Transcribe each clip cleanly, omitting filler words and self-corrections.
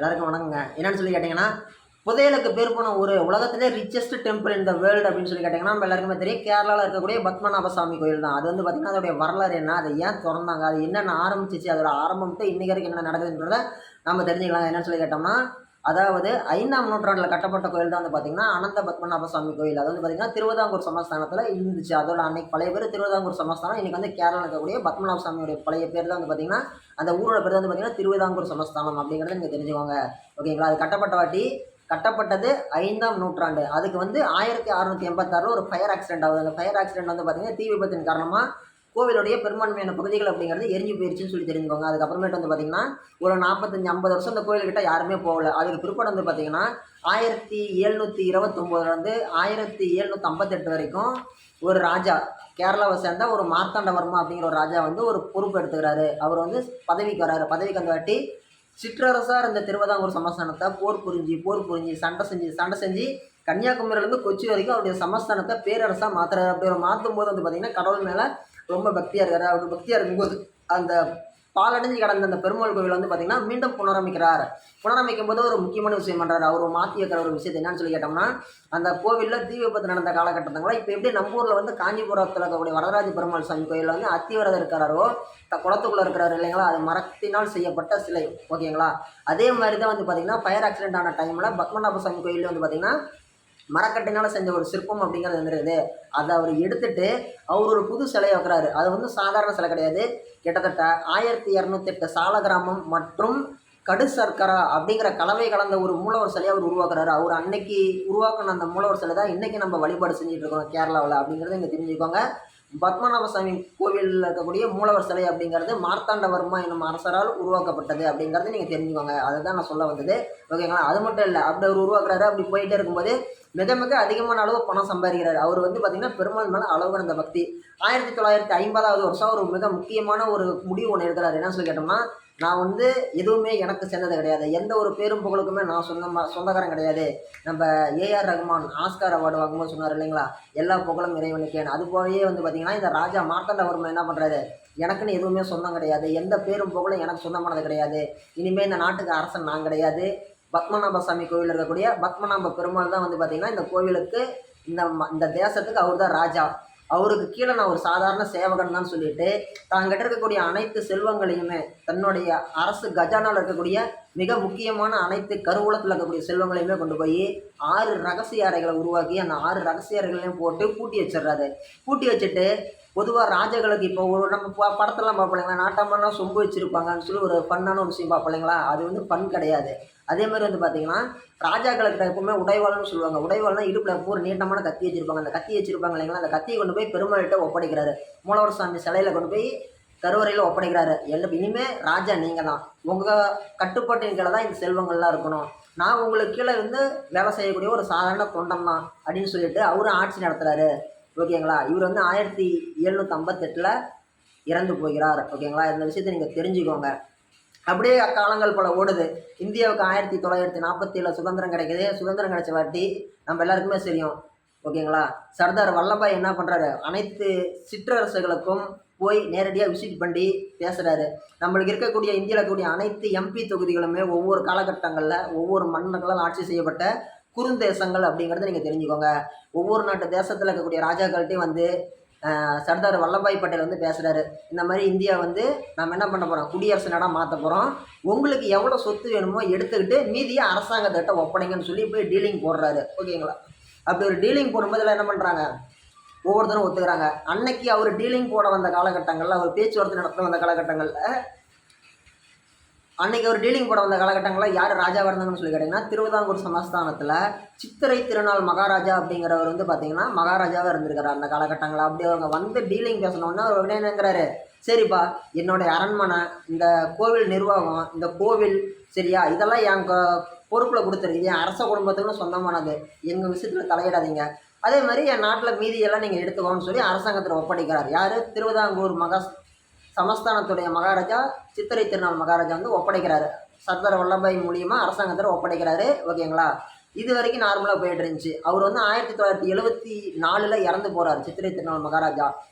எல்லாருக்கும் வணக்கங்க. என்னன்னு சொல்லி கேட்டிங்கன்னா, புதையலுக்கு பேர் போன ஒரு உலகத்திலே richest temple in the world அப்படின்னு சொல்லி கேட்டிங்கன்னா, நம்ம எல்லாருக்குமே தெரியும். கேரளாவில் இருக்கக்கூடிய பத்மநாப சாமி கோயில் தான். அது வந்து பார்த்திங்கன்னா, அதோடைய வரலாறு என்ன, அதை ஏன் திறந்தாங்க, அது என்னென்ன ஆரம்பிச்சிச்சு, அதோட ஆரம்பம்ட்டு இன்றைக்கி வரைக்கும் என்ன நடக்குதுன்றத நம்ம தெரிஞ்சுக்கலாம். என்னன்னு சொல்லி கேட்டோம்னா, அதாவது 5ஆம் நூற்றாண்டில் கட்டப்பட்ட கோயில் தான் வந்து பார்த்திங்கன்னா அனந்த பத்மநாப சாமி கோயில். அது வந்து பார்த்திங்கன்னா திருவிதாங்கூர் சமஸ்தானத்தில் இருந்துச்சு. அதோட அன்னைக்கு பழைய பேர் திருவிதாங்கூர் சமஸ்தானம். இன்றைக்கி வந்து கேரளா இருக்கக்கூடிய பத்மநாப சாமியோடைய பழைய பேர் தான் வந்து பார்த்திங்கன்னா அந்த ஊரோட பேர் வந்து பார்த்திங்கன்னா திருவிதாங்கூர் சமஸ்தானம் அப்படிங்கிறத நீங்கள் தெரிஞ்சுக்கோங்க. ஓகேங்களா? அது கட்டப்பட்டது 5ஆம் நூற்றாண்டு. அதுக்கு வந்து 1686 ஒரு ஃபயர் ஆக்சிடென்ட் ஆகுது. அந்த ஃபயர் ஆக்சிடென்ட் வந்து பார்த்திங்கன்னா தீ விபத்தின் காரணமாக கோவிலுடைய பெரும்பான்மையான பகுதிகள் அப்படிங்கிறது எரிஞ்சு போயிடுச்சுன்னு சொல்லி தெரிஞ்சுக்கோங்க. அதுக்கப்புறமேட்டு வந்து பார்த்திங்கன்னா ஒரு 45-50 வருஷம் இந்த கோயில்கிட்ட யாருமே போகல. அதுக்கு பிற்பாடு வந்து பார்த்திங்கன்னா 1729 1758 வரைக்கும் ஒரு ராஜா, கேரளாவை சேர்ந்த ஒரு மார்த்தாண்டவர்மா அப்படிங்கிற ஒரு ராஜா வந்து ஒரு பொறுப்பு எடுத்துக்கிறாரு. அவர் வந்து பதவிக்கு வராரு. பதவிக்கு அந்த வாட்டி சிற்றரசாக இருந்த திருவிதாங்கூர் சமஸ்தானத்தை போர் புரிஞ்சு சண்டை செஞ்சு கன்னியாகுமரியிலேருந்து கொச்சி வரைக்கும் அவருடைய சமஸ்தானத்தை பேரரசாக மாற்றுறாரு. அப்படி ஒரு மாற்றும் போது வந்து பார்த்திங்கன்னா கடவுள் மேலே ரொம்ப பக்தியாக இருக்காரு. அவர் பக்தியாக இருக்கும்போது அந்த பாலடைஞ்சு கிடந்த அந்த பெருமாள் கோவில் வந்து பார்த்திங்கன்னா மீண்டும் புனரமைக்கும் போது ஒரு முக்கியமான விஷயம் பண்ணுறாரு. அவர் மாற்றி வைக்கிற ஒரு விஷயத்தை என்னன்னு சொல்லி கேட்டோம்னா, அந்த கோவிலில் தீ விபத்து நடந்த காலகட்டத்தில் இப்போ எப்படி நம்ம ஊரில் வந்து காஞ்சிபுரத்தில் இருக்கக்கூடிய வரதராஜ பெருமாள் சாமி கோயிலில் வந்து அத்திவரதர் இருக்கிறாரோ குளத்துக்குள்ளே இருக்கிறாரு இல்லைங்களா, அது மரத்தினால் செய்யப்பட்ட சிலை. ஓகேங்களா? அதே மாதிரி தான் வந்து பார்த்திங்கன்னா ஃபயர் ஆக்சிடென்ட் ஆன டைமில் பத்மநாப சாமி கோயிலில் வந்து பார்த்திங்கன்னா மரக்கட்டையினால் செஞ்ச ஒரு சிற்பம் அப்படிங்கிறது வந்துருக்குது. அதை அவர் எடுத்துகிட்டு அவர் ஒரு புது சிலையை வைக்கிறாரு. அது வந்து சாதாரண சிலை கிடையாது. கிட்டத்தட்ட 1208 சாலகிராமம் மற்றும் கடு சர்க்கரா அப்படிங்கிற கலவை கலந்த ஒரு மூலவர் சிலையை அவர் உருவாக்குறாரு. அவர் அன்னைக்கு உருவாக்கின அந்த மூலவர் சிலை தான் இன்றைக்கி நம்ம வழிபாடு செஞ்சுட்டு இருக்கோம் கேரளாவில் அப்படிங்கிறத இங்கே தெரிஞ்சுக்கோங்க. பத்மநாப சாமி கோவிலில் இருக்கக்கூடிய மூலவர் சிலை அப்படிங்கிறது மார்த்தாண்டவர்மா என்னும் அரசரால் உருவாக்கப்பட்டது அப்படிங்கிறது நீங்கள் தெரிஞ்சுக்கோங்க. அதுதான் நான் சொல்ல வந்தது. ஓகேங்களா? அது மட்டும் இல்லை, அப்படி அவர் உருவாக்குறாரு. அப்படி போயிட்டே இருக்கும்போது மிக அதிகமான அளவு பணம் சம்பாதிக்கிறார். அவர் வந்து பார்த்திங்கன்னா பெருமாள் மேலே அளவு கடந்த பக்தி. 1950 வருஷம் ஒரு மிக முக்கியமான ஒரு முடிவு ஒன்று எடுக்கிறார். என்ன சொல்லி கேட்டோம்னா, நான் வந்து எதுவுமே எனக்கு சேர்ந்தது கிடையாது, எந்த ஒரு பேரும் புகழுக்குமே நான் சொந்தக்காரன் கிடையாது. நம்ம ஏஆர் ரகுமான் ஆஸ்கார் அவார்டு வாங்கும்போது சொன்னார் இல்லைங்களா, எல்லா புகழும் இறைவனுக்கேன்னு. அது போலயே வந்து பார்த்திங்கன்னா இந்த ராஜா மார்த்தாண்டவர்மா என்ன பண்ணுறாரு, எனக்குன்னு எதுவுமே சொந்தம் கிடையாது, எந்த பேரும் புகழும் எனக்கு சொந்தமானது கிடையாது, இனிமேல் இந்த நாட்டுக்கு அரசன் நான் கிடையாது. பத்மநாப சாமி கோவில் இருக்கக்கூடிய பத்மநாப பெருமாள் தான் வந்து பார்த்திங்கன்னா இந்த கோவிலுக்கு இந்த தேசத்துக்கு அவர் தான் ராஜா. அவருக்கு கீழே நான் ஒரு சாதாரண சேவகன் தான் சொல்லிட்டு தாங்கிட்ட இருக்கக்கூடிய அனைத்து செல்வங்களையுமே தன்னுடைய அரசு கஜானாவில் இருக்கக்கூடிய மிக முக்கியமான அனைத்து கருவூலத்தில் இருக்கக்கூடிய செல்வங்களையுமே கொண்டு போய் 6 ரகசிய அறைகளை உருவாக்கி அந்த 6 ரகசிய அறைகளையும் போட்டு பூட்டி வச்சிடுறாரு. பூட்டி வச்சுட்டு பொதுவாக ராஜாக்களுக்கு இப்போ ஒரு நம்ம படத்தெல்லாம் பார்ப்போம், நாட்டம்னா சொம்பு வச்சுருப்பாங்கன்னு சொல்லி ஒரு ஃபன்னான ஒரு விஷயம் பார்ப்போம் இல்லைங்களா, அது வந்து ஃபன் கிடையாது. அதே மாதிரி வந்து பார்த்திங்கன்னா ராஜாக்களுக்கு எப்பவுமே உடைவாள்னு சொல்லுவாங்க. உடைவாள்னா இடுப்பில் ஒரு நீட்டமான கத்தி வச்சுருப்பாங்க. அந்த கத்தி வச்சுருப்பாங்க இல்லைங்களா, அந்த கத்தியை கொண்டு போய் பெருமாள்கிட்ட ஒப்படைக்கிறாரு. மூலவர் சாமி சிலையில் கொண்டு போய் கருவறையில் ஒப்படைக்கிறாரு. இனிமேல் ராஜா நீங்கள் தான், உங்கள் கட்டுப்பாட்டின் கீழே தான் இந்த செல்வங்கள்லாம் இருக்கணும், நான் உங்களுக்கு கீழே இருந்து வேலை செய்யக்கூடிய ஒரு சாதாரண தொண்டன் தான் அப்படின்னு சொல்லிட்டு அவரும் ஆட்சி நடத்துகிறாரு. ஓகேங்களா? இவர் வந்து 1758 இறந்து போகிறார். ஓகேங்களா? இந்த விஷயத்தை நீங்கள் தெரிஞ்சுக்கோங்க. அப்படியே காலங்கள் பல ஓடுது. இந்தியாவுக்கு 1947 சுதந்திரம் கிடைக்குது. சுதந்திரம் கிடைச்ச வாட்டி நம்ம எல்லாருக்குமே தெரியும். ஓகேங்களா? சர்தார் வல்லபாய் என்ன பண்ணுறாரு, அனைத்து சிற்றரசுகளுக்கும் போய் நேரடியாக விசிட் பண்ணி பேசுகிறாரு. நம்மளுக்கு இருக்கக்கூடிய இந்தியாவில் இருக்கக்கூடிய அனைத்து எம்பி தொகுதிகளுமே ஒவ்வொரு காலகட்டங்களில் ஒவ்வொரு மன்னர்களால் ஆட்சி செய்யப்பட்ட குறுந்தேசங்கள் அப்படிங்கிறத நீங்கள் தெரிஞ்சுக்கோங்க. ஒவ்வொரு நாட்டு தேசத்தில் இருக்கக்கூடிய ராஜாக்கள்கிட்டையும் வந்து சர்தார் வல்லபாய் பட்டேல் வந்து பேசுகிறாரு. இந்த மாதிரி இந்தியா வந்து நம்ம என்ன பண்ண போகிறோம், குடியரசு நாடாக மாற்ற போகிறோம், உங்களுக்கு எவ்வளோ சொத்து வேணுமோ எடுத்துக்கிட்டு மீதியை அரசாங்கத்திட்ட ஒப்படைங்கன்னு சொல்லி போய் டீலிங் போடுறாரு. ஓகேங்களா? அப்படி ஒரு டீலிங் போடும்போதில் என்ன பண்ணுறாங்க, ஒவ்வொருத்தரும் ஒத்துக்கிறாங்க. அன்னைக்கு அவர் டீலிங் போட வந்த காலகட்டங்களில், அவர் பேச்சுவார்த்தை நடத்த வந்த காலகட்டங்களில், அன்றைக்கி ஒரு டீலிங் போட வந்த காலகட்டங்களில் யார் ராஜாவாக இருந்தாங்கன்னு சொல்லி கேட்டிங்கன்னா திருவிதாங்கூர் சமஸ்தானத்தில் சித்திரை திருநாள் மகாராஜா அப்படிங்கிறவர் வந்து பார்த்திங்கன்னா மகாராஜாவாக இருந்திருக்கிறார் அந்த காலகட்டங்களில். அப்படி அவங்க வந்து டீலிங் பேசணுன்னா அவர் உடனே என்னங்கிறாரு, சரிப்பா என்னுடைய அரண்மனை, இந்த கோவில் நிர்வாகம், இந்த கோவில் சரியா, இதெல்லாம் என் பொறுப்பில் கொடுத்துருக்கு, என் அரச குடும்பத்துக்குன்னு சொந்தமானது, எங்கள் விஷயத்தில் தலையிடாதீங்க, அதே மாதிரி என் நாட்டில் மீதியெல்லாம் நீங்கள் எடுத்துக்கோன்னு சொல்லி அரசாங்கத்தில் ஒப்படைக்கிறார். யார், திருவிதாங்கூர் சமஸ்தானத்துடைய மகாராஜா சித்திரை திருநாள் மகாராஜா வந்து ஒப்படைக்கிறாரு. சர்தார் வல்லபாய் மூலியமாக அரசாங்கத்தில் ஒப்படைக்கிறாரு. ஓகேங்களா? இது வரைக்கும் நார்மலாக போயிட்டு இருந்துச்சு. அவர் வந்து 1974 இறந்து போகிறார் சித்திரை திருநாள் மகாராஜா.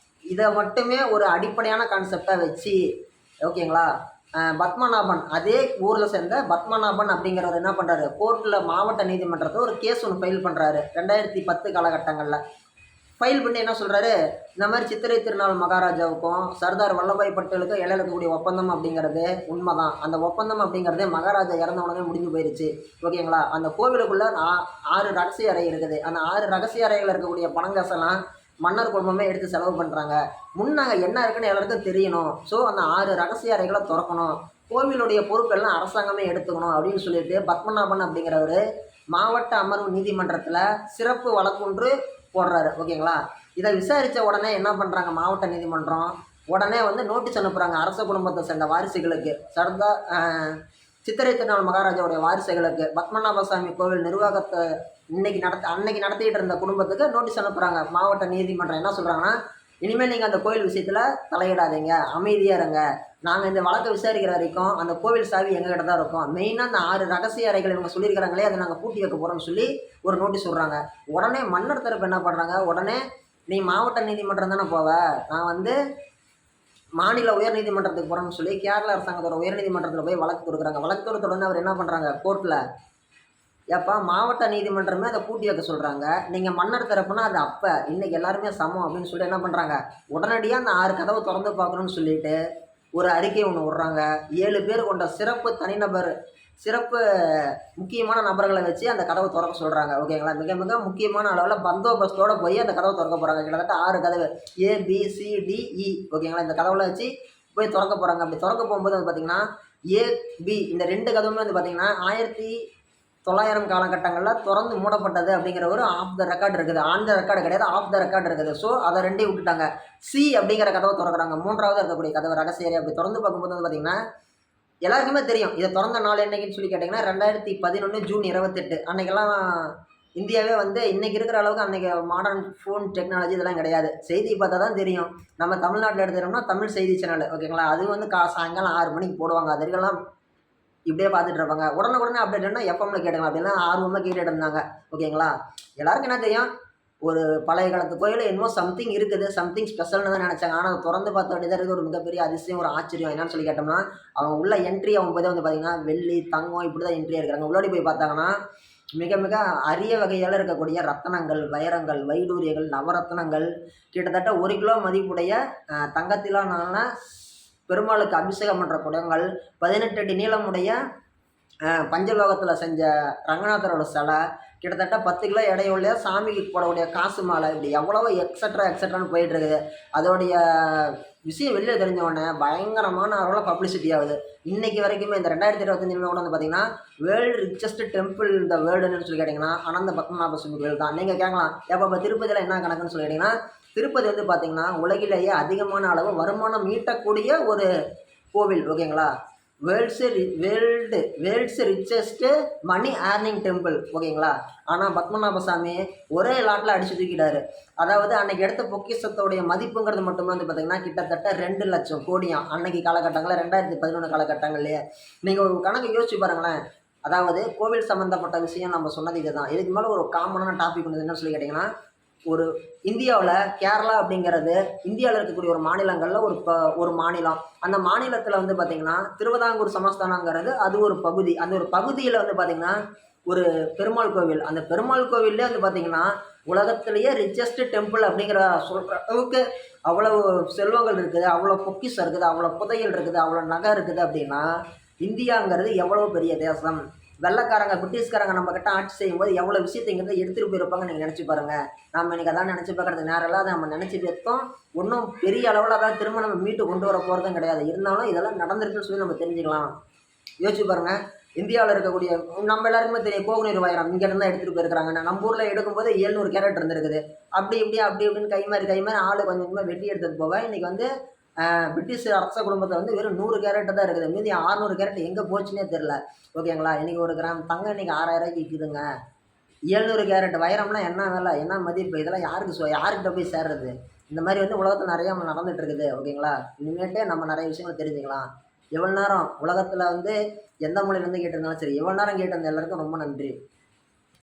இதை மட்டுமே ஒரு அடிப்படையான கான்செப்டாக வச்சு, ஓகேங்களா, பத்மநாபன், அதே ஊரில் சேர்ந்த பத்மநாபன் அப்படிங்கிறவர் என்ன பண்ணுறாரு, கோர்ட்டில் மாவட்ட நீதிமன்றத்தில் ஒரு கேஸ் ஒன்று ஃபைல் பண்ணுறாரு 2010 காலகட்டங்களில். ஃபைல் பண்ணி என்ன சொல்கிறாரு, இந்த மாதிரி சித்திரை திருநாள் மகாராஜாவுக்கும் சர்தார் வல்லபாய் பட்டேலுக்கும் இடையில இருக்கக்கூடிய ஒப்பந்தம் அப்படிங்கிறது உண்மை தான். அந்த ஒப்பந்தம் அப்படிங்கிறது மகாராஜா இறந்த உடனே முடிஞ்சு போயிடுச்சு. ஓகேங்களா. அந்த கோவிலுக்குள்ளே 6 ரகசிய அறை இருக்குது. அந்த 6 ரகசிய அறைகள் இருக்கக்கூடிய பணங்காசெல்லாம் மன்னர் குடும்பமே எடுத்து செலவு பண்ணுறாங்க. முன்னாங்க என்ன இருக்குன்னு எல்லாருக்கும் தெரியணும். ஸோ அந்த 6 ரகசிய அறைகளை திறக்கணும், கோவிலுடைய பொறுப்பெல்லாம் அரசாங்கமே எடுத்துக்கணும் அப்படின்னு சொல்லிட்டு பத்மநாபன் அப்படிங்கிறவர் மாவட்ட அமர்வு நீதிமன்றத்தில் சிறப்பு வழக்கொன்று போடுறாரு. ஓகேங்களா. இதை விசாரித்த உடனே என்ன பண்ணுறாங்க மாவட்ட நீதிமன்றம், உடனே வந்து நோட்டீஸ் அனுப்புகிறாங்க அரச குடும்பத்தை சேர்ந்த வாரிசுகளுக்கு, சர்தார் சித்திரை திருநாள் மகாராஜாவுடைய வாரிசுகளுக்கு, பத்மநாபசாமி கோவில் நிர்வாகத்தை அன்னைக்கு நடத்திட்டு இருந்த குடும்பத்துக்கு நோட்டீஸ் அனுப்புகிறாங்க மாவட்ட நீதிமன்றம். என்ன சொல்கிறாங்கன்னா, இனிமேல் நீங்கள் அந்த கோவில் விஷயத்தில் தலையிடாதீங்க, அமைதியாக இருங்க. நாங்கள் இந்த வழக்கை விசாரிக்கிற வரைக்கும் அந்த கோவில் சாவி எங்ககிட்ட தான் இருக்கும். மெயினாக அந்த 6 ரகசிய அறைகள் இவங்க சொல்லியிருக்கிறாங்களே அதை நாங்கள் பூட்டி வைக்க போகிறோம்னு சொல்லி ஒரு நோட்டீஸ் சொல்கிறாங்க. உடனே மன்னர் தரப்பு என்ன பண்ணுறாங்க, உடனே நீ மாவட்ட நீதிமன்றம் தானே போவ, நான் வந்து மாநில உயர்நீதிமன்றத்துக்கு போகிறேன்னு சொல்லி கேரள அரசாங்கத்தோட உயர்நீதிமன்றத்தில் போய் வழக்கு கொடுக்குறாங்க. வழக்கு கொடுத்த உடனே அவர் என்ன பண்ணுறாங்க, கோர்ட்டில் ஏப்பா மாவட்ட நீதிமன்றமே அதை பூட்டி வைக்க சொல்கிறாங்க, நீங்கள் மன்னர் தரப்புனா அது அப்போ, இன்றைக்கி எல்லாருமே சமம் அப்படின்னு சொல்லி என்ன பண்ணுறாங்க, உடனடியாக அந்த 6 கதவை திறந்து பார்க்கணுன்னு சொல்லிட்டு ஒரு அறிக்கை ஒன்று விட்றாங்க. 7 பேர் கொண்ட சிறப்பு முக்கியமான நபர்களை வச்சு அந்த கதவை திறக்க சொல்கிறாங்க. ஓகேங்களா. மிக மிக முக்கியமான அளவில் பந்தோபஸ்தோடு போய் அந்த கதவை திறக்க போகிறாங்க. கிட்டத்தட்ட 6 கதவு ABCDE. ஓகேங்களா. இந்த கதவுல வச்சு போய் திறக்க போகிறாங்க. அப்படி திறக்க போகும்போது வந்து பார்த்திங்கன்னா AB இந்த 2 கதவுமே வந்து பார்த்திங்கன்னா 1900 காலகட்டங்களில் திறந்து மூடப்பட்டது அப்படிங்கிற ஒரு ஆஃப் த ரெக்கார்டு இருக்குது. ஆன் த ரெக்கார்டு கிடையாது, ஆஃப் த ரெக்கார்டு இருக்குது. ஸோ அதை 2ஐயும் விட்டுட்டாங்க. C அப்படிங்கிற கதவை திறக்கிறாங்க, 3ஆவது இருக்கக்கூடிய கதவை ரகசிய அப்படி திறந்து பார்க்கும்போது வந்து பார்த்திங்கன்னா எல்லாருக்குமே தெரியும். இதை திறந்த நாள் என்னைக்குன்னு சொல்லி கேட்டிங்கன்னா 2011 ஜூன் 28. அன்றைக்கெல்லாம் இந்தியாவே வந்து இன்றைக்கி இருக்கிற அளவுக்கு அன்றைக்கி மாடர்ன் ஃபோன் டெக்னாலஜி இதெல்லாம் கிடையாது. செய்தி பார்த்தா தான் தெரியும். நம்ம தமிழ்நாட்டில் எடுத்துட்டோம்னா தமிழ் செய்தி சேனல். ஓகேங்களா. அது வந்து சாயங்காலம் 6 மணிக்கு போடுவாங்க. அது வரைக்கெல்லாம் இப்படியே பார்த்துட்டு இருப்பாங்க. உடனே அப்டேட்னா எஃப்எம்ல கேட்டுக்கலாம். அப்படிலாம் ஆர்வமாக கேட்டுட்டு இருந்தாங்க. ஓகேங்களா. எல்லாருக்கும் என்ன தெரியும், ஒரு பழைய காலத்து கோயில் என்னமோ சம்திங் இருக்குது, சம்திங் ஸ்பெஷல்னு தான் நினச்சாங்க. ஆனால் அதை திறந்து பார்த்த வேண்டியதாக இருக்குது. ஒரு மிகப்பெரிய அதிசயம், ஒரு ஆச்சரியம். என்னன்னு சொல்லி கேட்டோம்னா, அவங்க உள்ள என்ட்ரி அவங்க போய் வந்து பார்த்திங்கன்னா வெள்ளி தங்கம் இப்படி தான் என்ட்ரியாக இருக்கிறாங்க. உள்ளாடி போய் பார்த்தாங்கன்னா மிக மிக அரிய வகையால் இருக்கக்கூடிய ரத்தனங்கள், வைரங்கள், வைடூரியங்கள், நவரத்னங்கள், கிட்டத்தட்ட 1 கிலோ மதிப்புடைய தங்கத்திலான பெருமாளுக்கு அபிஷேகம் பண்ணுற குடங்கள், 18 அடி நீளமுடைய பஞ்சலோகத்தில் செஞ்ச ரங்கநாதரோட சிலை, கிட்டத்தட்ட 10 கிலோ எடையுள்ள சாமிக்கு போடக்கூடிய காசு மாலை, இப்படி எவ்வளவோ எக்ஸட்ரான்னு போயிட்டுருக்குது. அதோடைய விஷயம் வெளியில் தெரிஞ்சவொடனே பயங்கரமான அளவில் பப்ளிசிட்டி ஆகுது. இன்றைக்கி வரைக்குமே இந்த 2025 கூட வந்து பார்த்திங்கன்னா வேர்ல்டு ரிச்சஸ்ட் டெம்பிள் இந்த வேர்ல்டுன்னு சொல்லி கேட்டிங்கன்னா அனந்த பத்மநாப சுவாமி கோயில் தான். நீங்கள் கேட்கலாம், எப்போ திருப்பதியில் என்ன கணக்குன்னு சொல்லி கேட்டிங்கன்னா, திருப்பதி வந்து பார்த்திங்கன்னா உலகிலேயே அதிகமான அளவு வருமானம் ஈட்டக்கூடிய ஒரு கோவில். ஓகேங்களா. World's richest money earning temple. ஓகேங்களா. ஆனால் பத்மநாபசாமி ஒரே லாட்டில் அடித்து தூக்கிட்டாரு. அதாவது அன்றைக்கி எடுத்த பொக்கிஷத்தோடைய மதிப்புங்கிறது மட்டுமே வந்து பார்த்திங்கன்னா கிட்டத்தட்ட 2 லட்சம் கோடியாம். அன்றைக்கி காலகட்டங்களில் 2011 காலகட்டங்கள்லேயே. நீங்கள் ஒரு கணக்கு யோசிச்சு பாருங்களேன். அதாவது கோவில் சம்மந்தப்பட்ட விஷயம் நம்ம சொன்னது இது தான். இதுக்கு மேலே ஒரு காமனான டாபிக் ஒன்று என்னன்னு சொல்லி கேட்டிங்கன்னா, ஒரு இந்தியாவில் கேரளா அப்படிங்கிறது இந்தியாவில் இருக்கக்கூடிய ஒரு மாநிலங்களில் ஒரு மாநிலம். அந்த மாநிலத்தில் வந்து பார்த்திங்கன்னா திருவிதாங்கூர் சமஸ்தானங்கிறது அது ஒரு பகுதி. அந்த ஒரு பகுதியில் வந்து பார்த்திங்கன்னா ஒரு பெருமாள் கோவில். அந்த பெருமாள் கோவிலே வந்து பார்த்திங்கன்னா உலகத்திலேயே ரிச்சஸ்ட் டெம்பிள் அப்படிங்கிற சொல்கிற அளவுக்கு அவ்வளவு செல்வங்கள் இருக்குது, அவ்வளோ பொக்கிஷம் இருக்குது, அவ்வளோ புதையல் இருக்குது, அவ்வளோ நகை இருக்குது. அப்படின்னா இந்தியாங்கிறது எவ்வளோ பெரிய தேசம். வெள்ளைக்காரங்க பிரிட்டிஷ்காரங்க நம்மக்கிட்ட ஆட்சி செய்யும்போது எவ்வளோ விஷயத்தை இங்கேருந்து எடுத்துகிட்டு போயிருப்பாங்க நீங்கள் நினச்சி பாருங்கள். நம்ம இன்றைக்கி அதான் நினச்சி பார்க்குறது நேரெல்லாம் அதை நம்ம நினச்சி பார்த்தோம். ஒன்றும் பெரிய அளவில் அதான் திரும்ப நம்ம மீட்டு கொண்டு வர போகிறதும் கிடையாது. இருந்தாலும் இதெல்லாம் நடந்திருக்குன்னு சொல்லி நம்ம தெரிஞ்சுக்கலாம். யோசிச்சு பாருங்கள். இந்தியாவில் இருக்கக்கூடிய நம்ம எல்லாருக்குமே தெரியும் கோகுனூர் வைரம் இங்கேருந்து தான் எடுத்துகிட்டு போயிருக்கிறாங்க. நம்ம ஊரில் எடுக்கும்போது 700 கேரட் இருந்திருக்குது. அப்படி இப்படின்னு கை மாதிரி ஆள் கொஞ்சம் கொஞ்சமாக வெட்டி எடுத்துகிட்டு போவேன். இன்றைக்கி வந்து பிரிட்டிஷ் அரச குடும்பத்தில் வந்து வெறும் 100 கேரட் தான் இருக்குது. மீதி 600 கேரட் எங்கே போச்சுன்னே தெரில. ஓகேங்களா. இன்றைக்கி 1 கிராம் தங்கம் இன்றைக்கி 6000 விற்குதுங்க. 700 கேரட் வைரம்னா என்ன வேலை, என்ன மதிப்பு, இதெல்லாம் யாருக்கிட்ட போய் சேர்றது? இந்த மாதிரி வந்து உலகத்தில் நிறையா நடந்துகிட்டு இருக்குது. ஓகேங்களா. இனிமேட்டே நம்ம நிறைய விஷயங்கள் தெரிஞ்சுக்கலாம். எவ்வளோ நேரம் உலகத்தில் வந்து எந்த மொழியிலேருந்து கேட்டிருந்தாலும் சரி, எவ்வளோ நேரம் கேட்டிருந்த எல்லாருக்கும் ரொம்ப நன்றி.